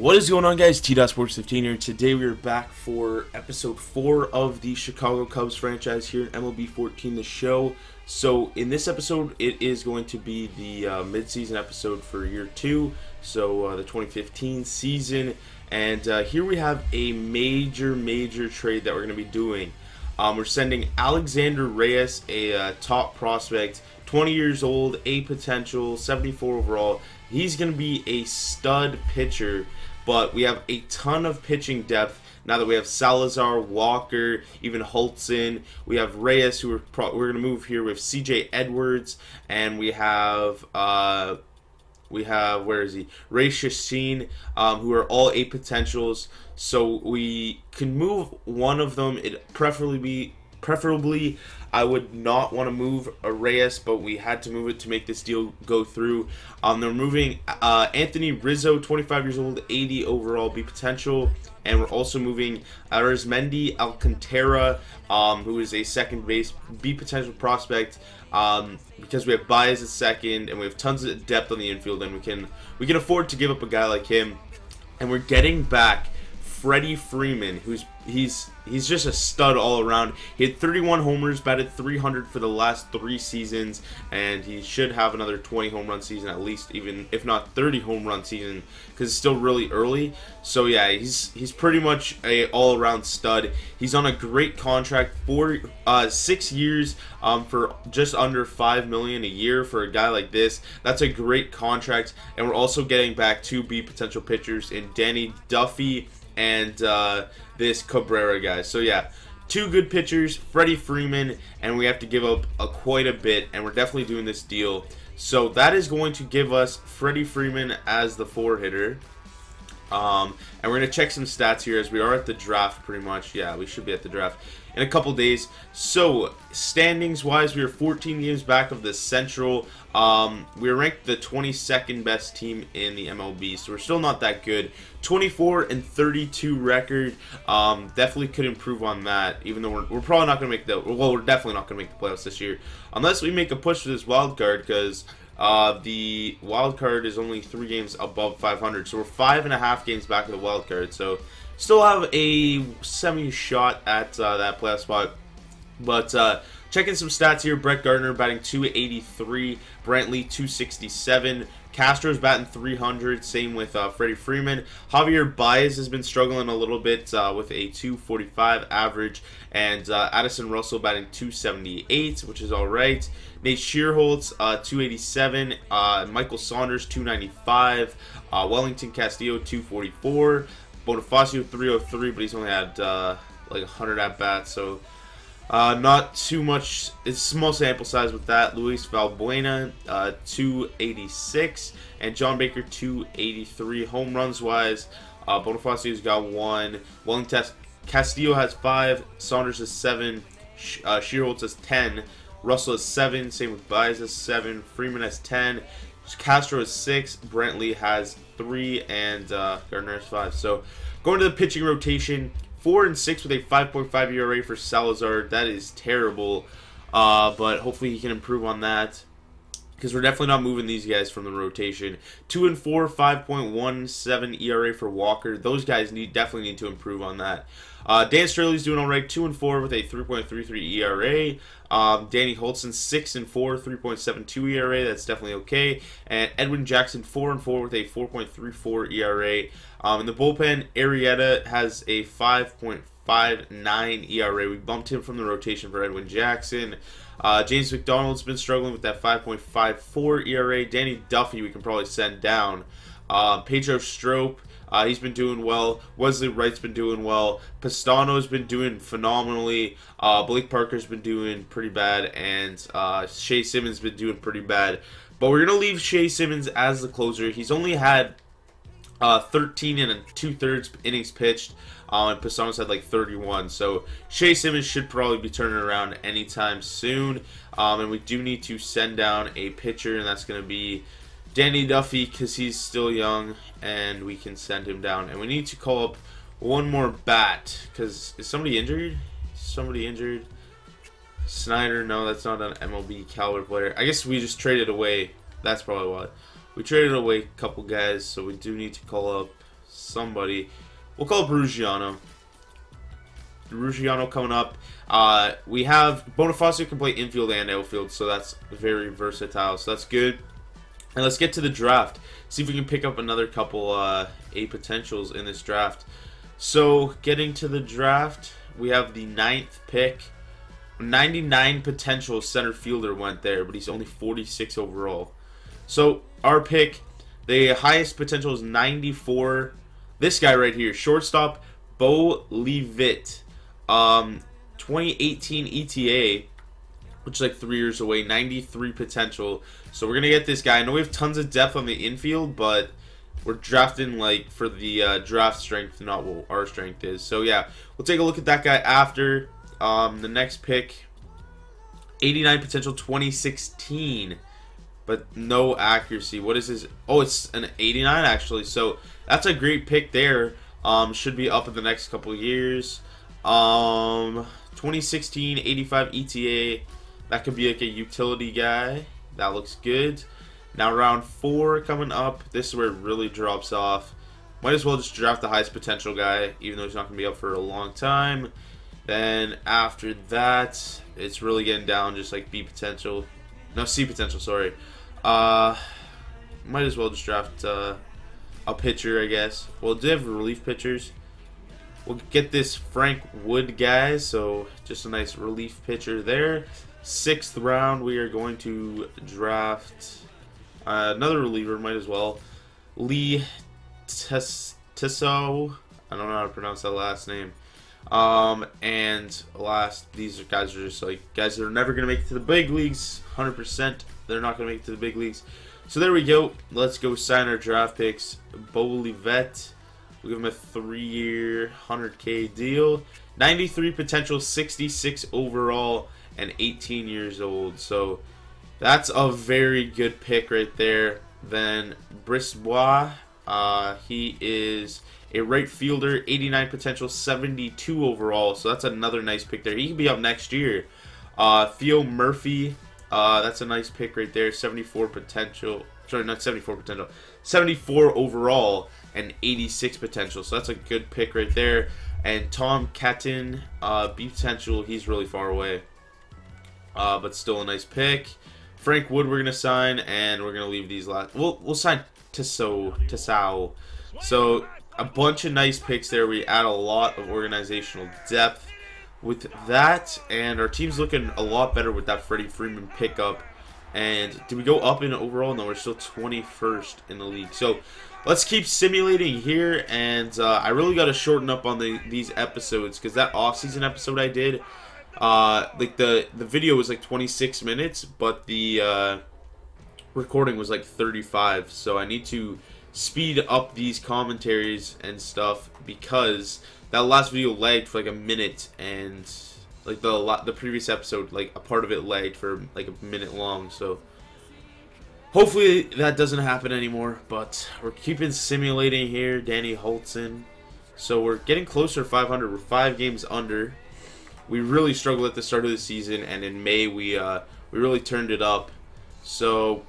What is going on, guys? T.Sports 15 here. Today we are back for episode 4 of the Chicago Cubs franchise here in MLB 14, the show. So in this episode, it is going to be the midseason episode for year 2, so the 2015 season. And here we have a major trade that we're going to be doing. We're sending Alexander Reyes, a top prospect, 20 years old, A potential, 74 overall. He's going to be a stud pitcher, but we have a ton of pitching depth now that we have Salazar, Walker, even Hultzen. We have Reyes, who we're going to move here with C.J. Edwards, and we have where is he? Ray Shashin, who are all A potentials. So we can move one of them. Preferably, I would not want to move a Reyes, but we had to move it to make this deal go through. They're moving Anthony Rizzo, 25 years old, 80 overall B potential. And we're also moving Arizmendi Alcantara, who is a second base B potential prospect, because we have Baez at second, and we have tons of depth on the infield, and we can afford to give up a guy like him. And we're getting back Freddie Freeman, he's just a stud all around. He had 31 homers, batted 300 for the last 3 seasons, and he should have another 20 home run season at least, even if not 30 home run season, because it's still really early. So yeah, he's pretty much a all around stud. He's on a great contract for 6 years, for just under $5 million a year for a guy like this. That's a great contract, and we're also getting back 2 B potential pitchers in Danny Duffy and this Cabrera guy. So yeah, 2 good pitchers, Freddie Freeman, and we have to give up quite a bit, and we're definitely doing this deal. So that is going to give us Freddie Freeman as the 4-hitter. And we're going to check some stats here as we are at the draft pretty much. Yeah, we should be at the draft in a couple days. So standings wise, we are 14 games back of the Central. We're ranked the 22nd best team in the MLB, so we're still not that good. 24-32 record. Definitely could improve on that, even though we're probably not going to make we're definitely not going to make the playoffs this year unless we make a push for this wild card, because the wild card is only 3 games above 500, so we're 5.5 games back of the wild card. So still have a semi shot at that playoff spot. But checking some stats here: Brett Gardner batting .283, Brantley .267, Castro's batting .300. Same with Freddie Freeman. Javier Baez has been struggling a little bit with a .245 average, and Addison Russell batting .278, which is all right. Nate Shearholtz .287, Michael Saunders .295, Wellington Castillo .244, Bonifacio .303, but he's only had like 100 at bats, so not too much. It's small sample size with that. Luis Valbuena .286, and John Baker .283. Home runs wise, Bonifacio's got 1, Wellington Castillo has 5, Saunders has 7, Shearholtz has 10, Russell has 7, same with Baez has 7, Freeman has 10, Castro has 6, Brantley has 3, and Gardner has 5. So going to the pitching rotation, 4 and 6 with a 5.5 ERA for Salazar. That is terrible, but hopefully he can improve on that, because we're definitely not moving these guys from the rotation. 2 and 4, 5.17 ERA for Walker. Those guys definitely need to improve on that. Dan Strayley's doing all right, 2 and 4 with a 3.33 ERA. Danny Hultzen 6 and 4, 3.72 ERA. That's definitely okay. And Edwin Jackson 4 and 4 with a 4.34 ERA. In the bullpen, Arrieta has a 5.59 ERA. We bumped him from the rotation for Edwin Jackson. James McDonald's been struggling with that 5.54 ERA. Danny Duffy we can probably send down. Pedro Strop, he's been doing well. Wesley Wright's been doing well. Pastano's been doing phenomenally. Blake Parker's been doing pretty bad, and Shea Simmons been doing pretty bad. But we're gonna leave Shea Simmons as the closer. He's only had 13 and 2/3 innings pitched, and Pastano's had like 31. So Shea Simmons should probably be turning around anytime soon. And we do need to send down a pitcher, and that's going to be Danny Duffy, because he's still young, and we can send him down. And we need to call up one more bat, because is somebody injured? Somebody injured? Snyder? No, that's not an MLB caliber player. I guess we just traded away. That's probably why. We traded away a couple guys, so we do need to call up somebody. We'll call it Brugiano. Ruggiano coming up. We have Bonifacio can play infield and outfield, so that's very versatile. So that's good. And let's get to the draft. See if we can pick up another couple A potentials in this draft. So getting to the draft, we have the 9th pick. 99 potential center fielder went there, but he's only 46 overall. So our pick, the highest potential is 94. This guy right here, shortstop, Bo Levitt. 2018 ETA, which is like 3 years away, 93 potential. So we're gonna get this guy. I know we have tons of depth on the infield, but we're drafting like for the draft strength, not what our strength is. So yeah, we'll take a look at that guy after. The next pick, 89 potential, 2016, but no accuracy. What is this? Oh, it's an 89 actually. So that's a great pick there. Should be up in the next couple of years. 2016 85 ETA, that could be like a utility guy. That looks good. Now round 4 coming up. This is where it really drops off. Might as well just draft the highest potential guy, even though he's not going to be up for a long time. Then after that, it's really getting down just like B potential. No, C potential, sorry. Might as well just draft a pitcher, I guess. Well, do they have relief pitchers? We'll get this Frank Wood guy, so just a nice relief pitcher there. 6th round, we are going to draft another reliever, might as well. Lee Tissot. I don't know how to pronounce that last name. And last, these guys are just like guys that are never going to make it to the big leagues. 100%, they're not going to make it to the big leagues. So there we go. Let's go sign our draft picks. Bo Levitt. We'll give him a 3-year, 100K deal. 93 potential, 66 overall, and 18 years old. So that's a very good pick right there. Then Brisbois, he is a right fielder, 89 potential, 72 overall. So that's another nice pick there. He can be up next year. Theo Murphy, that's a nice pick right there. 74 potential. Sorry, not 74 potential. 74 overall and 86 potential. So that's a good pick right there. And Tom Catton, B potential. He's really far away, but still a nice pick. Frank Wood we're gonna sign, and we're gonna leave these last. We'll sign Tissot. So a bunch of nice picks there. We add a lot of organizational depth with that, and our team's looking a lot better with that Freddie Freeman pickup. And did we go up in overall? No, we're still 21st in the league. So let's keep simulating here, and I really got to shorten up on these episodes, because that off-season episode I did, like the video was like 26 minutes, but the recording was like 35. So I need to speed up these commentaries and stuff, because that last video lagged for like a minute, and like the previous episode, like a part of it lagged for like a minute long. So hopefully that doesn't happen anymore, but we're keeping simulating here. Danny Holtzen. So we're getting closer to 500. We're 5 games under. We really struggled at the start of the season, and in May we really turned it up. So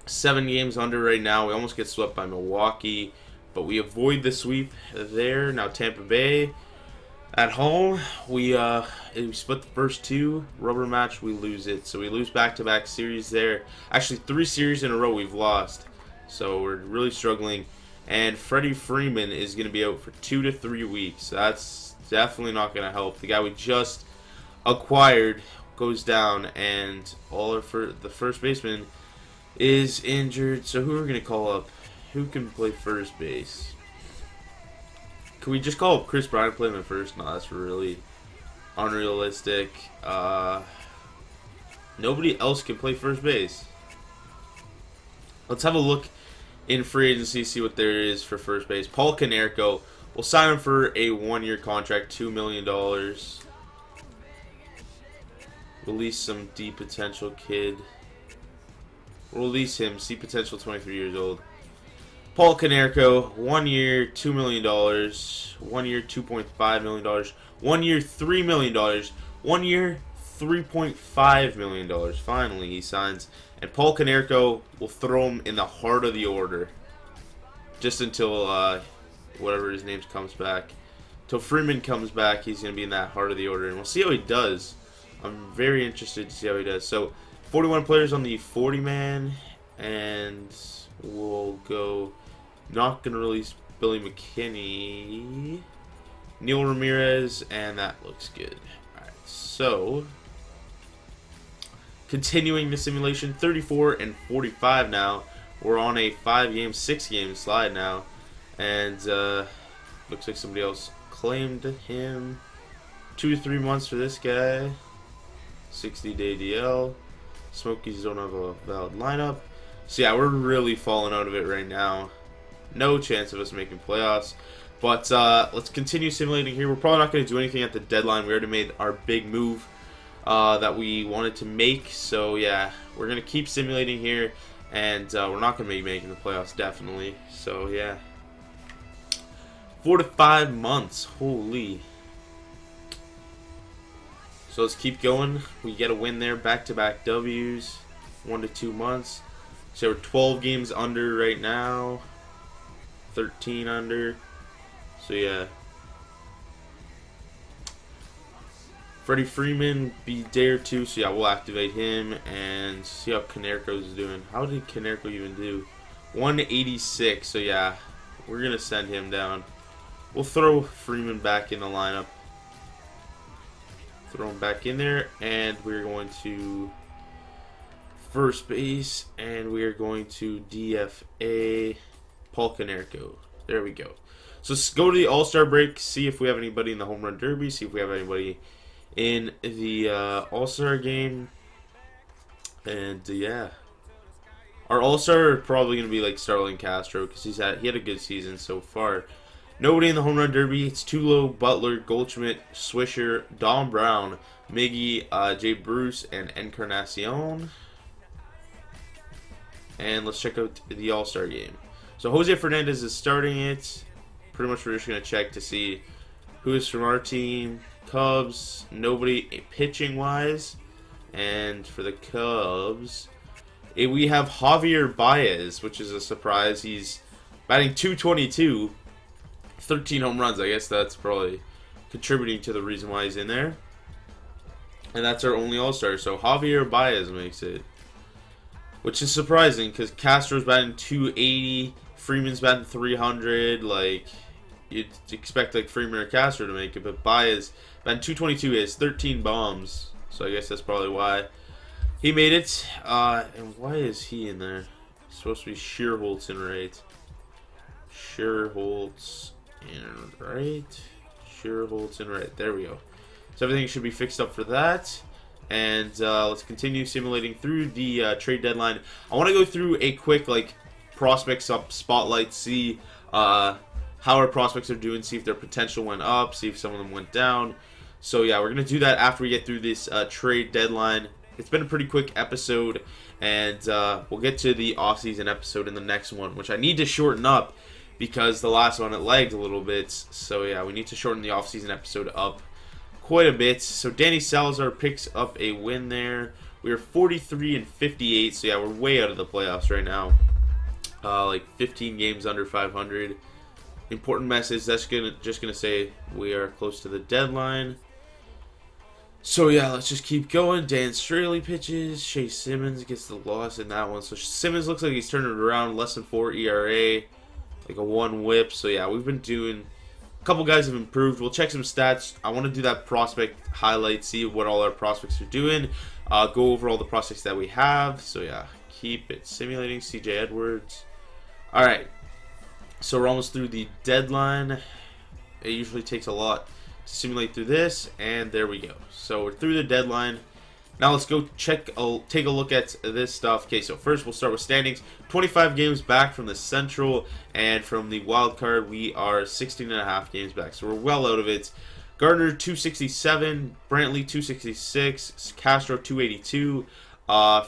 7 games under right now. We almost get swept by Milwaukee, but we avoid the sweep there. Now Tampa Bay at home, we split the first 2. Rubber match, we lose it. So we lose back-to-back series there. Actually, 3 series in a row we've lost. So we're really struggling. And Freddie Freeman is going to be out for 2 to 3 weeks. That's definitely not going to help. The guy we just acquired goes down, and the first baseman is injured. So who are we going to call up? Who can play first base? Can we just call up Chris Bryant and play him at first? No, that's really unrealistic. Nobody else can play first base. Let's have a look in free agency, see what there is for first base. Paul Konerko. We'll sign him for a 1-year contract, $2 million. Release some D potential kid. Release him, C potential, 23 years old. Paul Konerko, 1 year, $2 million. 1 year, $2.5 million. 1 year, $3 million. 1 year, $3.5 million. Finally, he signs. And Paul Konerko will throw him in the heart of the order, just until whatever his name comes back. Till Freeman comes back, he's going to be in that heart of the order, and we'll see how he does. I'm very interested to see how he does. So, 41 players on the 40-man, and we'll go. Not going to release Billy McKinney, Neil Ramirez, and that looks good. Alright, so continuing the simulation, 34 and 45 now. We're on a 5-game, 6-game slide now, and looks like somebody else claimed him. 2 to 3 months for this guy. 60-day DL. Smokies don't have a valid lineup. So yeah, we're really falling out of it right now. No chance of us making playoffs. But let's continue simulating here. We're probably not going to do anything at the deadline. We already made our big move that we wanted to make. So yeah, we're going to keep simulating here. And we're not going to be making the playoffs, definitely. So yeah. 4 to 5 months. Holy. So let's keep going. We get a win there. Back-to-back W's. 1 to 2 months. So we're 12 games under right now. 13 under. So yeah. Freddie Freeman be day or two. So yeah, we'll activate him and see how Canerco's doing. How did Canerco even do? 186. So yeah, we're going to send him down. We'll throw Freeman back in the lineup. Throw him back in there, and we're going to first base, and we are going to DFA Paul Canerco. There we go. So let's go to the All-Star break, see if we have anybody in the Home Run Derby, see if we have anybody in the All-Star game, and yeah. Our All-Star are probably going to be like Starlin Castro, because he had a good season so far. Nobody in the Home Run Derby. It's Tulo, Butler, Goldschmidt, Swisher, Don Brown, Miggy, Jay Bruce, and Encarnacion. And let's check out the All-Star game. So Jose Fernandez is starting it. Pretty much we're just going to check to see who is from our team. Cubs, nobody pitching-wise. And for the Cubs, we have Javier Baez, which is a surprise. He's batting .222. 13 home runs. I guess that's probably contributing to the reason why he's in there. And that's our only All-Star. So Javier Baez makes it. Which is surprising because Castro's batting .280. Freeman's batting .300. Like, you'd expect like Freeman or Castro to make it. But Baez batting .222. He has 13 bombs. So I guess that's probably why he made it. And why is he in there? It's supposed to be Shearholtz in right. Shearholtz in right. Shearholtz in right. There we go. So everything should be fixed up for that. And let's continue simulating through the trade deadline. I want to go through a quick like prospects up spotlight, see how our prospects are doing, see if their potential went up, see if some of them went down. So yeah, we're gonna do that after we get through this trade deadline. It's been a pretty quick episode, and we'll get to the off-season episode in the next one, which I need to shorten up because the last one it lagged a little bit. So yeah, we need to shorten the off-season episode up quite a bit. So Danny Salazar picks up a win there. We are 43 and 58. So yeah, we're way out of the playoffs right now. Like 15 games under 500. Important message. That's just gonna say we are close to the deadline. So yeah, let's just keep going. Dan Straley pitches. Shea Simmons gets the loss in that one. So Simmons looks like he's turning it around. Less than 4 ERA, like a 1 WHIP. So yeah, we've been doing. A couple guys have improved. We'll check some stats. I want to do that prospect highlight, see what all our prospects are doing. Go over all the prospects that we have. So yeah, keep it simulating. CJ Edwards. All right. So we're almost through the deadline. It usually takes a lot to simulate through this, and there we go. So we're through the deadline. Now let's go take a look at this stuff. Okay, so first we'll start with standings. 25 games back from the Central, and from the wild card we are 16.5 games back. So we're well out of it. Gardner 267, Brantley 266, Castro 282,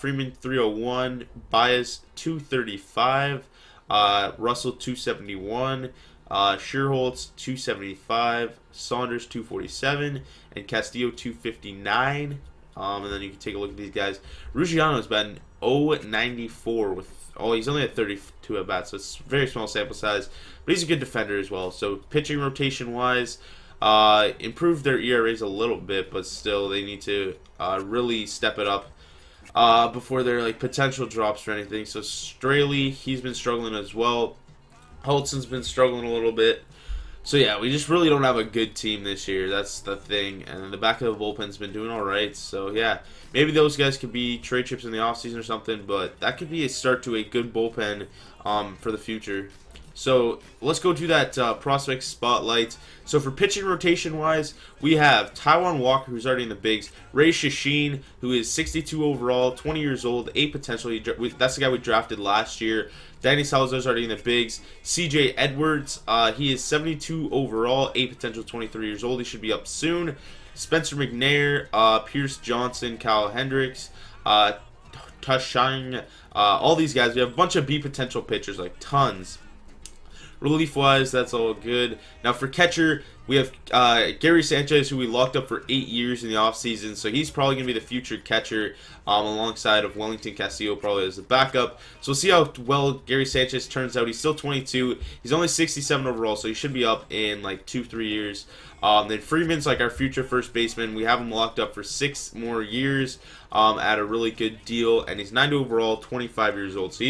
Freeman 301, Baez 235, Russell 271, Shearholtz 275, Saunders 247, and Castillo 259. And then you can take a look at these guys. Ruggiano's been 0-94 with, he's only at 32 at bats, so it's a very small sample size, but he's a good defender as well. So pitching rotation wise, improved their ERAs a little bit, but still they need to really step it up before there are like potential drops or anything. So Straley, he's been struggling as well. Hultson's been struggling a little bit. So yeah, we just really don't have a good team this year. That's the thing. And the back of the bullpen's been doing all right. So yeah, maybe those guys could be trade chips in the offseason or something. But that could be a start to a good bullpen for the future. So let's go to that prospect spotlight. So for pitching rotation wise, we have Taijuan Walker, who's already in the bigs. Ray Shashin, who is 62 overall, 20 years old, A potential. That's the guy we drafted last year. Danny Salazar's already in the bigs. CJ Edwards, he is 72 overall, A potential, 23 years old. He should be up soon. Spencer McNair, Pierce Johnson, Kyle Hendricks, Tushang, all these guys. We have a bunch of B potential pitchers, like tons. Relief-wise, that's all good. Now for catcher, we have Gary Sanchez, who we locked up for 8 years in the offseason, so he's probably going to be the future catcher alongside of Wellington Castillo probably as the backup. So we'll see how well Gary Sanchez turns out. He's still 22. He's only 67 overall, so he should be up in like 2-3 years. Then Freeman's like our future first baseman. We have him locked up for 6 more years at a really good deal, and he's 90 overall, 25 years old. So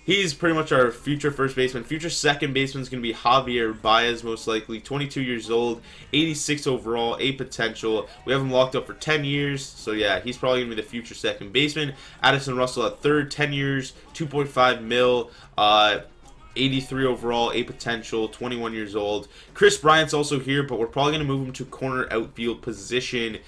he's pretty much our future first baseman. Future second baseman is going to be Javier Baez, most likely. 22 years old, 86 overall, A potential. We have him locked up for 10 years. So, yeah, he's probably going to be the future second baseman. Addison Russell at third, 10 years, 2.5 mil. 83 overall, A potential, 21 years old. Chris Bryant's also here, but we're probably going to move him to corner outfield position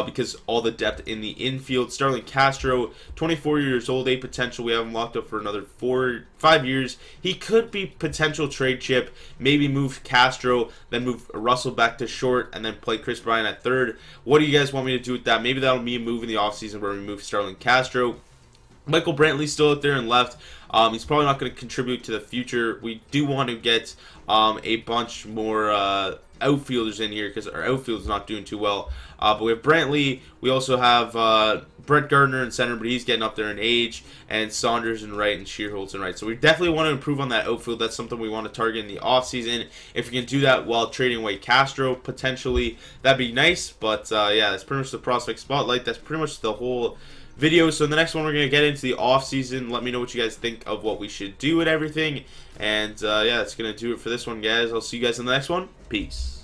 because all the depth in the infield. Starlin Castro, 24 years old, A potential. We have him locked up for another 5 years. He could be potential trade chip. Maybe move Castro, then move Russell back to short, and then play Chris Bryant at third. What do you guys want me to do with that? Maybe that'll be a move in the offseason where we move Starlin Castro. Michael Brantley's still out there and left. He's probably not going to contribute to the future. We do want to get a bunch more outfielders in here because our outfield's not doing too well. But we have Brantley. We also have Brett Gardner in center, but he's getting up there in age. And Saunders in right and Shearholtz in right. So we definitely want to improve on that outfield. That's something we want to target in the offseason. If we can do that while trading away Castro, potentially, that'd be nice. But yeah, that's pretty much the prospect spotlight. That's pretty much the whole video. So in the next one, we're going to get into the off season. Let me know what you guys think of what we should do and everything. And yeah, that's going to do it for this one, guys. I'll see you guys in the next one. Peace.